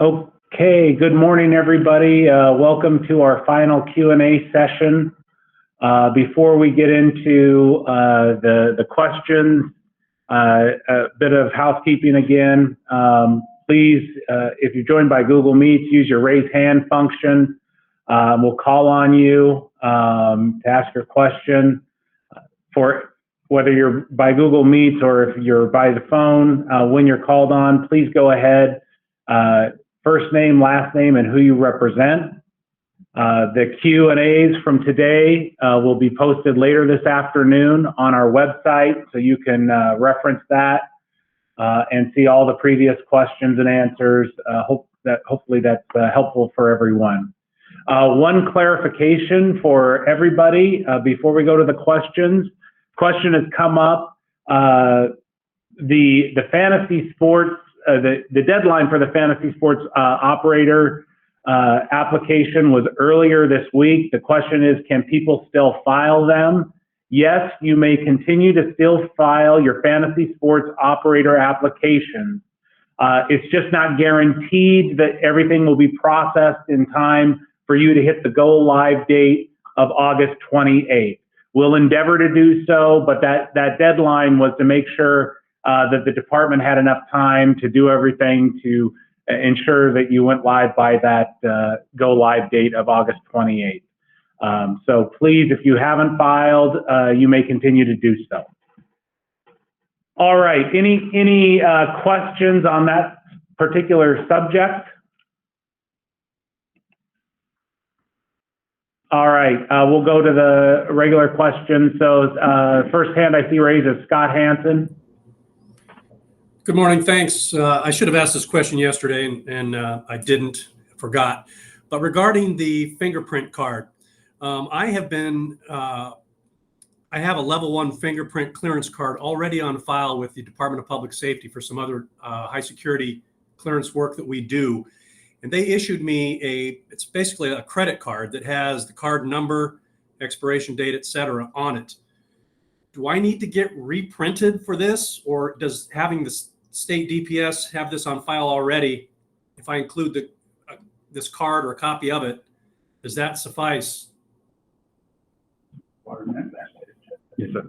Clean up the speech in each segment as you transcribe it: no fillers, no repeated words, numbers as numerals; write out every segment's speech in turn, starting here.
Okay, good morning, everybody. Welcome to our final Q&A session. Before we get into the questions, a bit of housekeeping again. Please, if you're joined by Google Meet, use your raise hand function. We'll call on you to ask your question. For whether you're by Google Meet or if you're by the phone, when you're called on, please go ahead. First name, last name, and who you represent. The Q&As from today will be posted later this afternoon on our website, so you can reference that and see all the previous questions and answers. Hopefully that's helpful for everyone. One clarification for everybody before we go to the questions. Question has come up. The fantasy sports. The deadline for the fantasy sports operator application was earlier this week. The question is, can people still file them? Yes, you may continue to still file your fantasy sports operator application. It's just not guaranteed that everything will be processed in time for you to hit the go live date of August 28th. We'll endeavor to do so, but that deadline was to make sure that the department had enough time to do everything to ensure that you went live by that go live date of August 28th. So please, if you haven't filed, you may continue to do so. All right, any questions on that particular subject? All right, we'll go to the regular questions. So first hand I see raised is Scott Hansen. Good morning, thanks. I should have asked this question yesterday and I didn't, forgot. But regarding the fingerprint card, I have a level 1 fingerprint clearance card already on file with the Department of Public Safety for some other high security clearance work that we do. And they issued me it's basically a credit card that has the card number, expiration date, etc. on it. Do I need to get reprinted for this, or does having the state DPS have this on file already? If I include this card or a copy of it, does that suffice? Yes, sir.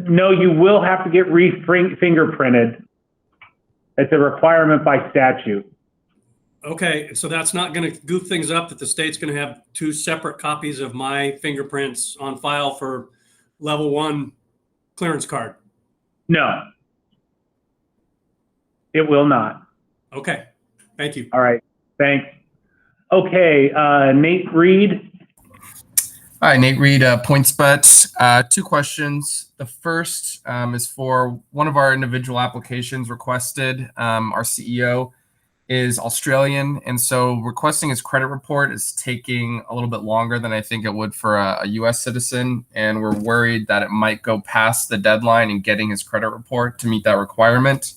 No, you will have to get fingerprinted. It's a requirement by statute. Okay, so that's not going to goof things up, that the state's going to have 2 separate copies of my fingerprints on file for level 1 clearance card? No, it will not. Okay, thank you. All right, thanks. Okay, Nate Reed. Hi, Nate Reed, PointsBet. 2 questions. The first is for one of our individual applications requested. Our CEO is Australian, and so requesting his credit report is taking a little bit longer than I think it would for a U.S. citizen, and we're worried that it might go past the deadline in getting his credit report to meet that requirement.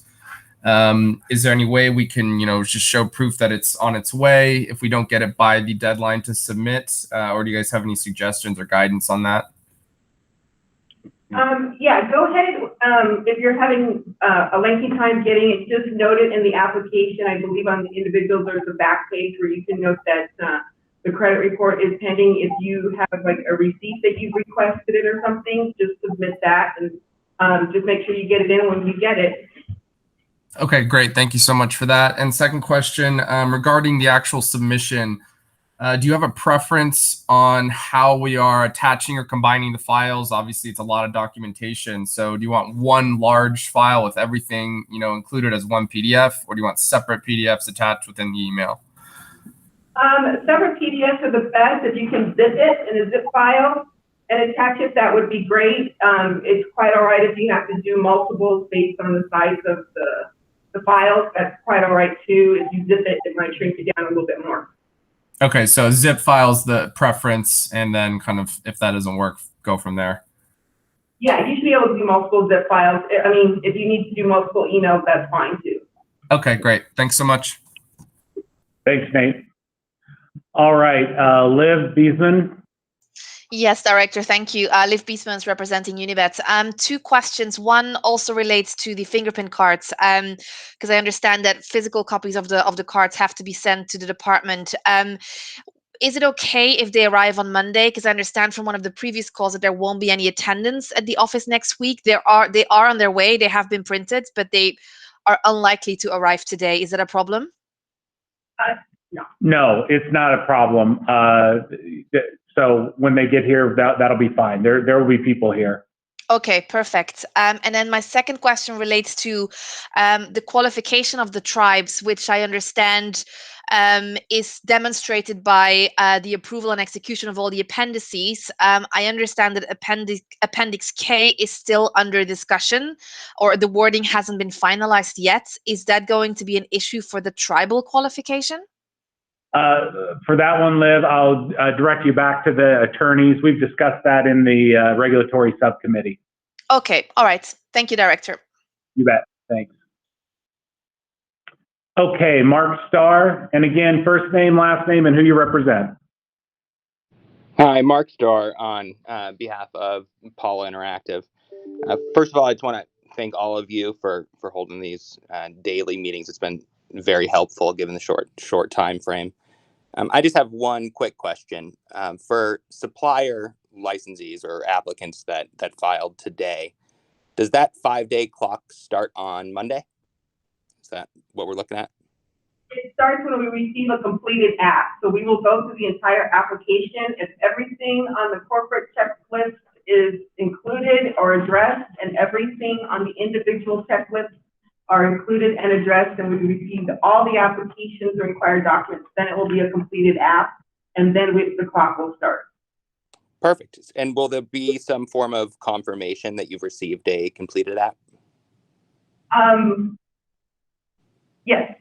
Is there any way we can, just show proof that it's on its way if we don't get it by the deadline to submit? Or do you guys have any suggestions or guidance on that? Yeah, go ahead. If you're having a lengthy time getting it, just note it in the application. I believe on the individual, there's a back page where you can note that the credit report is pending. If you have like a receipt that you've requested it or something, just submit that and just make sure you get it in when you get it. Okay, great. Thank you so much for that. And second question, regarding the actual submission, do you have a preference on how we are attaching or combining the files? Obviously, it's a lot of documentation. So do you want one large file with everything, included as one PDF, or do you want separate PDFs attached within the email? Separate PDFs are the best. If you can zip it in a zip file and attach it, that would be great. It's quite all right if you have to do multiples based on the size of the files. That's quite all right too. If you zip it, it might shrink it down a little bit more. Okay, so zip files the preference, and then kind of, if that doesn't work, go from there. Yeah, you should be able to do multiple zip files. I mean, if you need to do multiple emails, that's fine too. Okay, great. Thanks so much. Thanks, Nate. All right, Liv Beesman. Yes, Director, thank you. Liv Biesmans representing Unibet. Two questions. One also relates to the fingerprint cards, because I understand that physical copies of the cards have to be sent to the department. Is it okay if they arrive on Monday? Because I understand from one of the previous calls that there won't be any attendance at the office next week. They are on their way. They have been printed, but they are unlikely to arrive today. Is that a problem? No. No, it's not a problem. So when they get here, that'll be fine. There will be people here. Okay, perfect. And then my second question relates to the qualification of the tribes, which I understand is demonstrated by the approval and execution of all the appendices. I understand that Appendix K is still under discussion, or the wording hasn't been finalized yet. Is that going to be an issue for the tribal qualification? For that one, Liv, I'll direct you back to the attorneys. We've discussed that in the regulatory subcommittee. Okay, all right. Thank you, Director. You bet. Thanks. Okay, Mark Starr. And again, first name, last name, and who you represent. Hi, Mark Starr on behalf of Paula Interactive. First of all, I just want to thank all of you for holding these daily meetings. It's been very helpful given the short time frame. I just have one quick question. For supplier licensees or applicants that filed today, does that 5-day clock start on Monday? Is that what we're looking at? It starts when we receive a completed app. So we will go through the entire application. If everything on the corporate checklist is included or addressed, and everything on the individual checklists are included and addressed, and we received all the applications or required documents, then it will be a completed app, and then the clock will start. Perfect. And will there be some form of confirmation that you've received a completed app? Yes.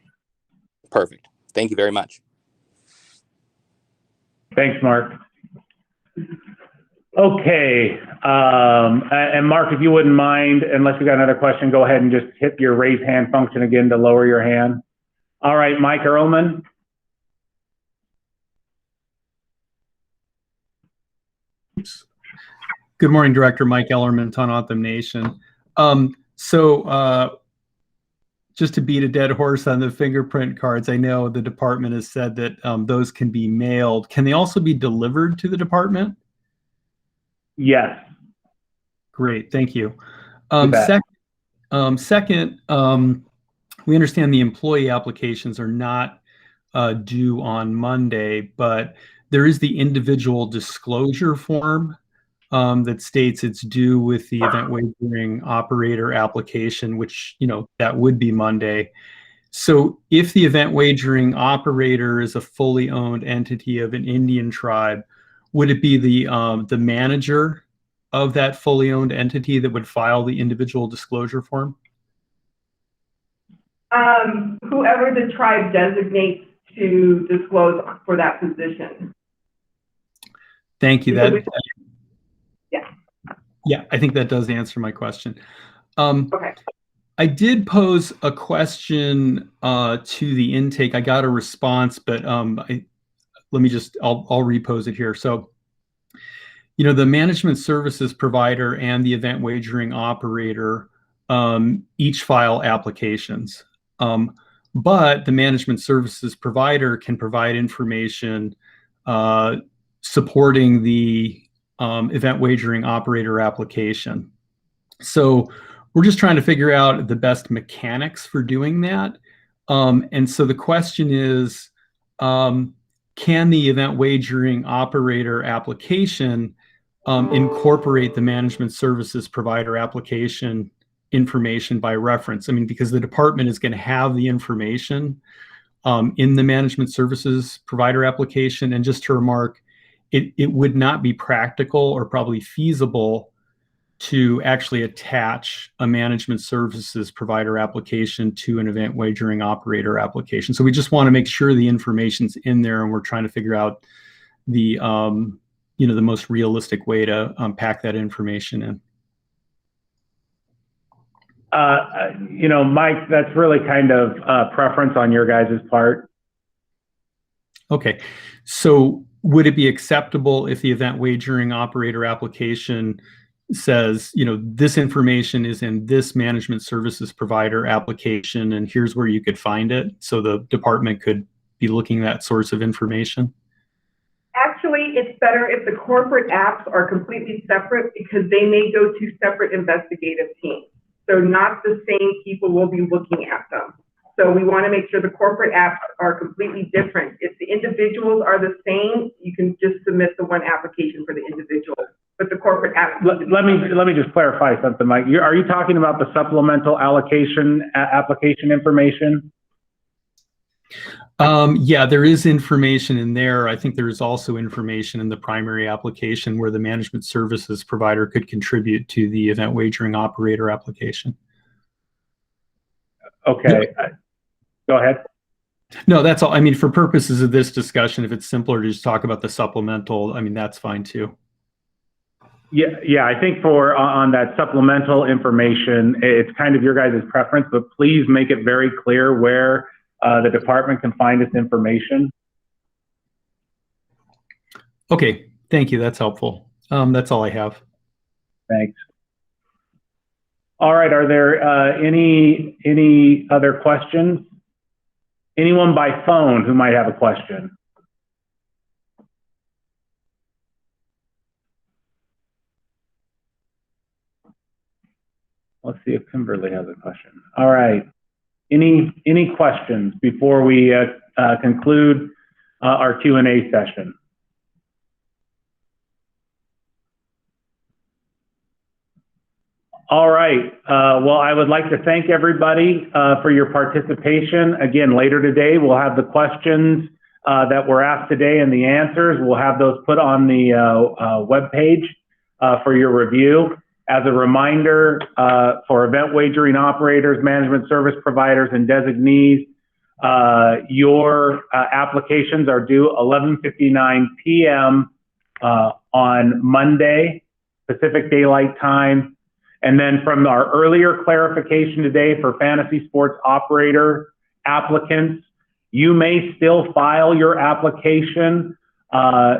Perfect. Thank you very much. Thanks, Mark. Okay. And Mark, if you wouldn't mind, unless you got another question, go ahead and just hit your raise hand function again to lower your hand. All right, Mike Earlman. Good morning, Director Mike Ellerman, Ton Autumn Nation. Just to beat a dead horse on the fingerprint cards, I know the department has said that those can be mailed. Can they also be delivered to the department? Yes. Great, thank you. Second, we understand the employee applications are not due on Monday, but there is the individual disclosure form that states it's due with the event wagering operator application, which, that would be Monday. So if the event wagering operator is a fully owned entity of an Indian tribe, would it be the manager of that fully owned entity that would file the individual disclosure form? Whoever the tribe designates to disclose for that position. Thank you. Yeah, I think that does answer my question. okay. I did pose a question to the intake. I got a response, but I'll repose it here. So, the management services provider and the event wagering operator each file applications. But the management services provider can provide information supporting the event wagering operator application. So we're just trying to figure out the best mechanics for doing that. And so the question is, can the event wagering operator application incorporate the management services provider application information by reference? I mean, because the department is going to have the information in the management services provider application. And just to remark, it would not be practical or probably feasible to actually attach a management services provider application to an event wagering operator application. So we just want to make sure the information's in there, and we're trying to figure out the the most realistic way to pack that information in. Mike, that's really kind of preference on your guys' part. Okay, so would it be acceptable if the event wagering operator application says, this information is in this management services provider application, and here's where you could find it, so the department could be looking at that source of information? Actually, it's better if the corporate apps are completely separate, because they may go to separate investigative teams. So not the same people will be looking at them. So we want to make sure the corporate apps are completely different. If the individuals are the same, you can just submit the one application for the individual. But the corporate apps. Let me just clarify something, Mike. Are you talking about the supplemental allocation application information? Yeah, there is information in there. I think there is also information in the primary application where the management services provider could contribute to the event wagering operator application. Okay, go ahead. No, that's all. I mean, for purposes of this discussion, if it's simpler to just talk about the supplemental, I mean, that's fine too. Yeah, I think on that supplemental information, it's kind of your guys' preference, but please make it very clear where the department can find this information. Okay, thank you. That's helpful. That's all I have. Thanks. All right, are there any other questions? Anyone by phone who might have a question? Let's see if Kimberly has a question. All right. Any questions before we conclude our Q&A session? All right. Well, I would like to thank everybody for your participation. Again, later today, we'll have the questions that were asked today and the answers. We'll have those put on the webpage for your review. As a reminder, for event wagering operators, management service providers, and designees, your applications are due 11:59 p.m. On Monday, Pacific Daylight Time. And then from our earlier clarification today for fantasy sports operator applicants, you may still file your application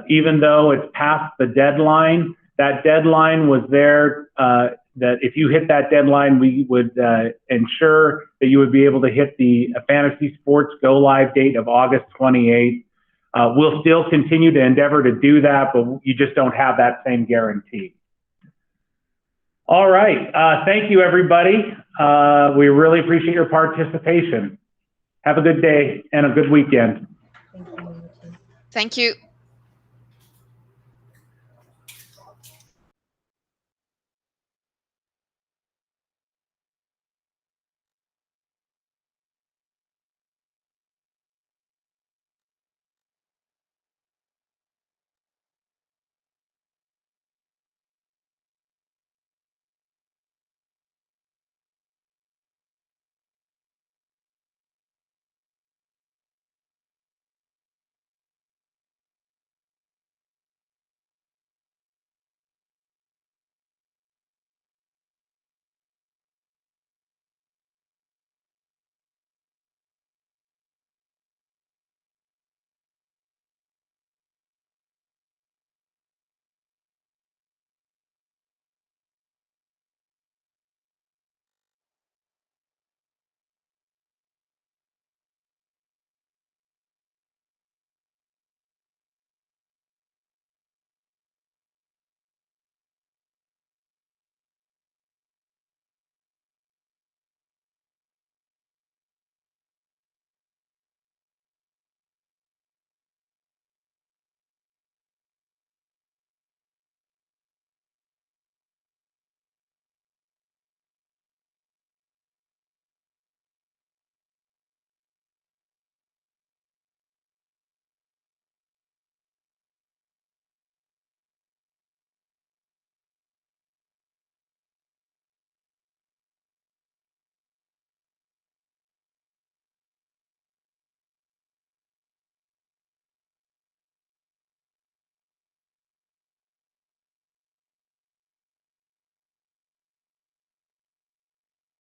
even though it's past the deadline. That deadline was there that if you hit that deadline, we would ensure that you would be able to hit the fantasy sports go live date of August 28th. We'll still continue to endeavor to do that, but you just don't have that same guarantee. All right. Thank you, everybody. We really appreciate your participation. Have a good day and a good weekend. Thank you.